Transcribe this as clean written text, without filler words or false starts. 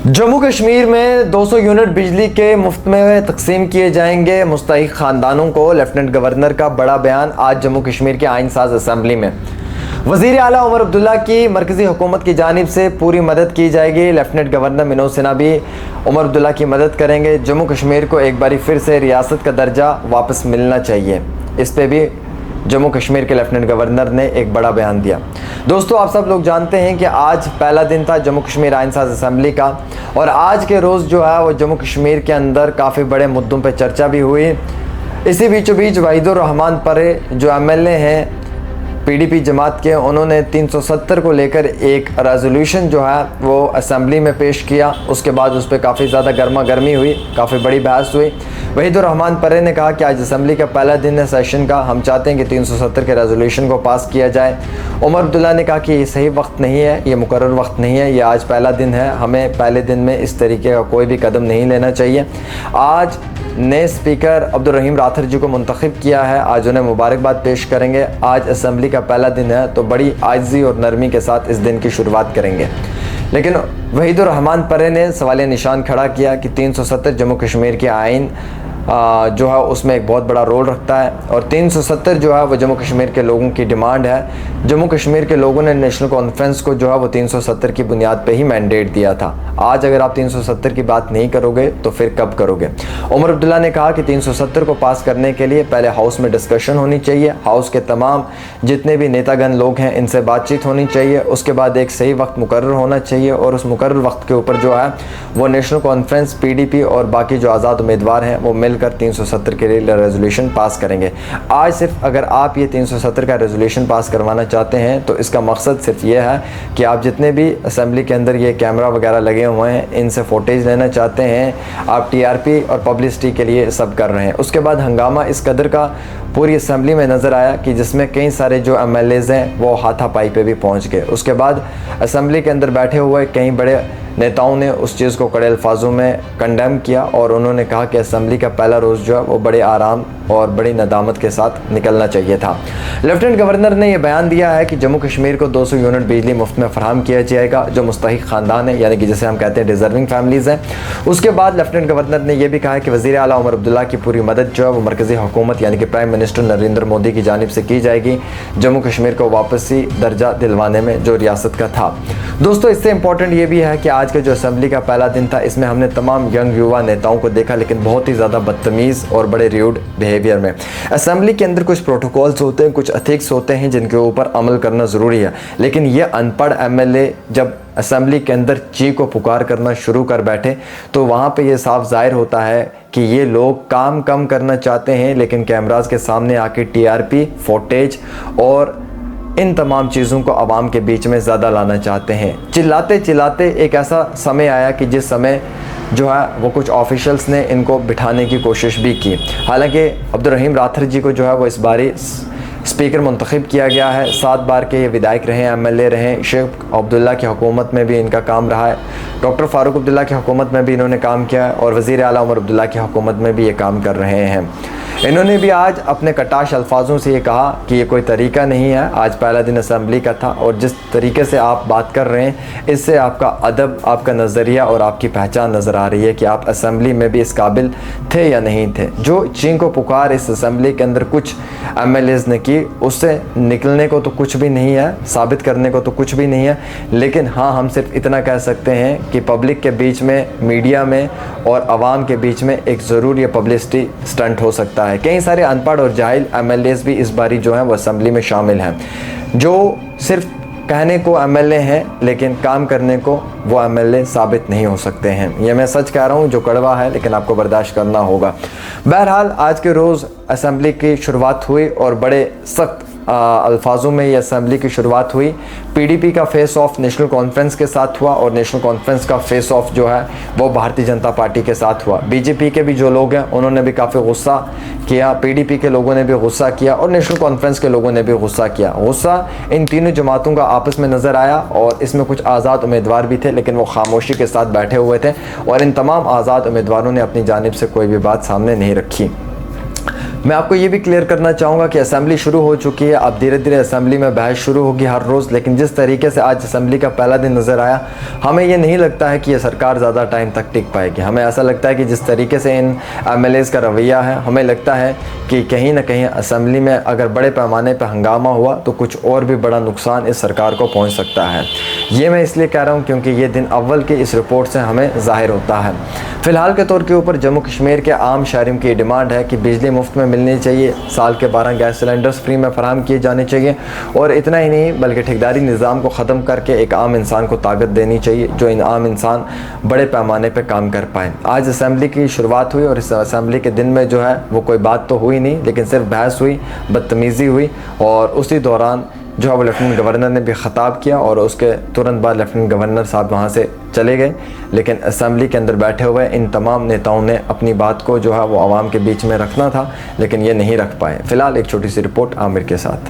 जम्मू कश्मीर में 200 यूनिट बिजली के मुफ्त में तकसीम किए जाएंगे मुस्तहिक ख़ानदानों को। लेफ्टिनेंट गवर्नर का बड़ा बयान आज जम्मू कश्मीर के आइन साज असम्बली में। वज़ीर आला उमर अब्दुल्ला की मरकज़ी हुकूमत की जानिब से पूरी मदद की जाएगी। लेफ्टिनेंट गवर्नर मनोज सिन्हा भी उमर अब्दुल्ला की मदद करेंगे। जम्मू कश्मीर को एक बारी फिर से रियासत का दर्जा वापस मिलना चाहिए, इस पर भी जम्मू कश्मीर के लेफ्टिनेंट गवर्नर ने एक बड़ा बयान दिया। दोस्तों, आप सब लोग जानते हैं कि आज पहला दिन था जम्मू कश्मीर आइन साज असम्बली का, और आज के रोज़ जो है वो जम्मू कश्मीर के अंदर काफ़ी बड़े मुद्दों पर चर्चा भी हुई। इसी बीचों बीच वहीदुर रहमान परे जो एमएलए हैं पीडीपी जमात के, उन्होंने 370 को लेकर एक रेजोल्यूशन जो है वो असम्बली में पेश किया। उसके बाद उस पर काफ़ी ज़्यादा गर्मा गर्मी हुई, काफ़ी बड़ी बहस हुई। वहीदुर रहमान परे ने कहा कि आज असम्बली का पहला दिन है सेशन का, हम चाहते हैं कि 370 के रेजोल्यूशन को पास किया जाए। उमर अब्दुल्ला ने कहा कि ये सही वक्त नहीं है, ये मुकर्रर वक्त नहीं है, ये आज पहला दिन है, हमें पहले दिन में इस तरीके का कोई भी कदम नहीं लेना चाहिए। आज नए स्पीकर अब्दुल रहीम राथर जी को मुंतखब किया है, आज उन्हें मुबारकबाद पेश करेंगे। आज असम्बली का पहला दिन है तो बड़ी आजिज़ी और नरमी के साथ इस दिन की शुरुआत करेंगे। लेकिन वहीदुर रहमान परे ने सवालिया निशान खड़ा किया कि 370 जम्मू कश्मीर के आइन जो है उसमें एक बहुत बड़ा रोल रखता है, और 370 जो है वो जम्मू कश्मीर के लोगों की डिमांड है। जम्मू कश्मीर के लोगों ने नेशनल कॉन्फ्रेंस को जो है वो 370 की बुनियाद पे ही मैंडेट दिया था। आज अगर आप 370 की बात नहीं करोगे तो फिर कब करोगे? उमर अब्दुल्ला ने कहा कि 370 को पास करने के लिए पहले हाउस में डिस्कशन होनी चाहिए, हाउस के तमाम जितने भी नेतागण लोग हैं इनसे बातचीत होनी चाहिए, उसके बाद एक सही वक्त मुकर्रर होना चाहिए, और उस मुकर्रर वक्त के ऊपर जो है वो नेशनल कॉन्फ्रेंस, पीडीपी और बाकी जो आज़ाद उम्मीदवार हैं वो मिलकर 370 के लिए रेजोल्यूशन पास करेंगे। आज सिर्फ अगर आप ये 370 का रेजोल्यूशन पास करवाना चाहते हैं तो इसका मकसद सिर्फ ये है कि आप जितने भी असम्बली के अंदर ये कैमरा वगैरह लगे हुए हैं इनसे फुटेज लेना चाहते हैं, आप टीआरपी और पब्लिसिटी के लिए सब कर रहे हैं। उसके बाद हंगामा इस कदर का पूरी असम्बली में नज़र आया कि जिसमें कई सारे जो एमएलएज हैं वो हाथापाई पे भी पहुंच गए। उसके बाद असम्बली के अंदर बैठे हुए कई बड़े नेताओं ने उस चीज़ को कड़े अल्फाजों में कंडेम किया, और उन्होंने कहा कि असम्बली का पहला रोज़ जो है वो बड़े आराम और बड़ी नदामत के साथ निकलना चाहिए था। लेफ्टिनेंट गवर्नर ने यह बयान दिया है कि जम्मू कश्मीर को 200 यूनिट बिजली मुफ्त में फराहम किया जाएगा जो मुस्तहिक ख़ानदान है, यानी कि जिसे हम कहते हैं डिज़र्विंग फैमिलीज़ हैं। उसके बाद लेफ्टिनेंट गवर्नर ने यह भी कहा कि वज़ीर आला उमर अब्दुल्ला की पूरी मदद जो है वो मरकज़ी हुकूमत यानी कि प्राइम मिनिस्टर नरेंद्र मोदी की जानिब से की जाएगी जम्मू कश्मीर को वापसी दर्जा दिलवाने में जो रियासत का था। दोस्तों, इससे इंपॉर्टेंट ये भी है कि आज के जो असम्बली का पहला दिन था इसमें हमने तमाम यंग युवा नेताओं को देखा, लेकिन बहुत ही ज़्यादा बदतमीज़ और बड़े र्यूड बिहेवियर में। असम्बली के अंदर कुछ प्रोटोकॉल्स होते हैं, कुछ एथिक्स होते हैं जिनके ऊपर अमल करना ज़रूरी है, लेकिन ये अनपढ़ एमएलए जब असम्बली के अंदर चीख को पुकार करना शुरू कर बैठे तो वहाँ पे ये साफ ज़ाहिर होता है कि ये लोग काम कम करना चाहते हैं, लेकिन कैमरास के सामने आके टीआरपी, फुटेज और इन तमाम चीज़ों को आवाम के बीच में ज़्यादा लाना चाहते हैं। चिल्लाते चिल्लाते एक ऐसा समय आया कि जिस समय जो है वो कुछ ऑफिशियल्स ने इनको बिठाने की कोशिश भी की। हालांकि अब्दुल रहीम राथर जी को जो है वो इस बारी स्पीकर मुंतखब किया गया है। 7 बार के ये विधायक रहे, एमएलए रहे। शेख अब्दुल्ला की हुकूमत में भी इनका काम रहा है, डॉक्टर फारूक अब्दुल्ला की हुकूमत में भी इन्होंने काम किया है, और वज़ीर आला उमर अब्दुल्ला की हुकूमत में भी ये काम कर रहे हैं। इन्होंने भी आज अपने कटाश अल्फाजों से ये कहा कि ये कोई तरीका नहीं है, आज पहला दिन असम्बली का था, और जिस तरीके से आप बात कर रहे हैं इससे आपका अदब, आपका नज़रिया और आपकी पहचान नज़र आ रही है कि आप असम्बली में भी इस काबिल थे या नहीं थे। जो चीख को पुकार इस असम्बली के अंदर कुछ एमएलएज ने की, उससे निकलने को तो कुछ भी नहीं है, साबित करने को तो कुछ भी नहीं है, लेकिन हाँ, हम सिर्फ इतना कह सकते हैं कि पब्लिक के बीच में, मीडिया में और आवाम के बीच में एक ज़रूर ये पब्लिसिटी स्टंट हो सकता है। कई सारे अनपढ़ और जाहिल एमएलएज भी इस बारी जो हैं वो असम्बली में शामिल हैं, जो सिर्फ कहने को एमएलए हैं लेकिन काम करने को वो एमएलए साबित नहीं हो सकते हैं। ये मैं सच कह रहा हूँ, जो कड़वा है, लेकिन आपको बर्दाश्त करना होगा। बहरहाल आज के रोज़ असम्बली की शुरुआत हुई और बड़े सख्त अल्फाजों में ये असम्बली की शुरुआत हुई। पीडीपी का फेस ऑफ नेशनल कॉन्फ्रेंस के साथ हुआ, और नेशनल कॉन्फ्रेंस का फेस ऑफ जो है वो भारतीय जनता पार्टी के साथ हुआ। बीजेपी के भी जो लोग हैं उन्होंने भी काफ़ी गुस्सा किया, पीडीपी के लोगों ने भी गुस्सा किया, और नेशनल कॉन्फ्रेंस के लोगों ने भी गुस्सा किया। गुस्सा इन तीनों जमातों का आपस में नज़र आया, और इसमें कुछ आज़ाद उम्मीदवार भी थे, लेकिन वो खामोशी के साथ बैठे हुए थे, और इन तमाम आज़ाद उम्मीदवारों ने अपनी जानिब से कोई भी बात सामने नहीं रखी। मैं आपको ये भी क्लियर करना चाहूँगा कि असेंबली शुरू हो चुकी है, अब धीरे धीरे असेंबली में बहस शुरू होगी हर रोज़। लेकिन जिस तरीके से आज असेंबली का पहला दिन नज़र आया, हमें ये नहीं लगता है कि ये सरकार ज़्यादा टाइम तक टिक पाएगी। हमें ऐसा लगता है कि जिस तरीके से इन MLAs का रवैया है, हमें लगता है कि कहीं ना कहीं असेंबली में अगर बड़े पैमाने पर हंगामा हुआ तो कुछ और भी बड़ा नुकसान इस सरकार को पहुँच सकता है। ये मैं इसलिए कह रहा हूँ क्योंकि ये दिन अव्वल की इस रिपोर्ट से हमें ज़ाहिर होता है। फ़िलहाल के तौर के ऊपर जम्मू कश्मीर के आम शहरियों की डिमांड है कि बिजली मुफ्त में मिलनी चाहिए, साल के 12 गैस सिलेंडर्स फ्री में फराहम किए जाने चाहिए, और इतना ही नहीं बल्कि ठेकेदारी निज़ाम को ख़त्म करके एक आम इंसान को ताकत देनी चाहिए, जो इन आम इंसान बड़े पैमाने पर काम कर पाएँ। आज असेंबली की शुरुआत हुई और इस असेंबली के दिन में जो है वो कोई बात तो हुई नहीं, लेकिन सिर्फ बहस हुई, बदतमीज़ी हुई, और उसी दौरान जो है वो लेफ्टिनेंट गवर्नर ने भी ख़ताब किया और उसके तुरंत बाद लेफ्टिनेंट गवर्नर साहब वहाँ से चले गए। लेकिन असेंबली के अंदर बैठे हुए इन तमाम नेताओं ने अपनी बात को जो है वो आवाम के बीच में रखना था, लेकिन ये नहीं रख पाए। फ़िलहाल एक छोटी सी रिपोर्ट आमिर के साथ।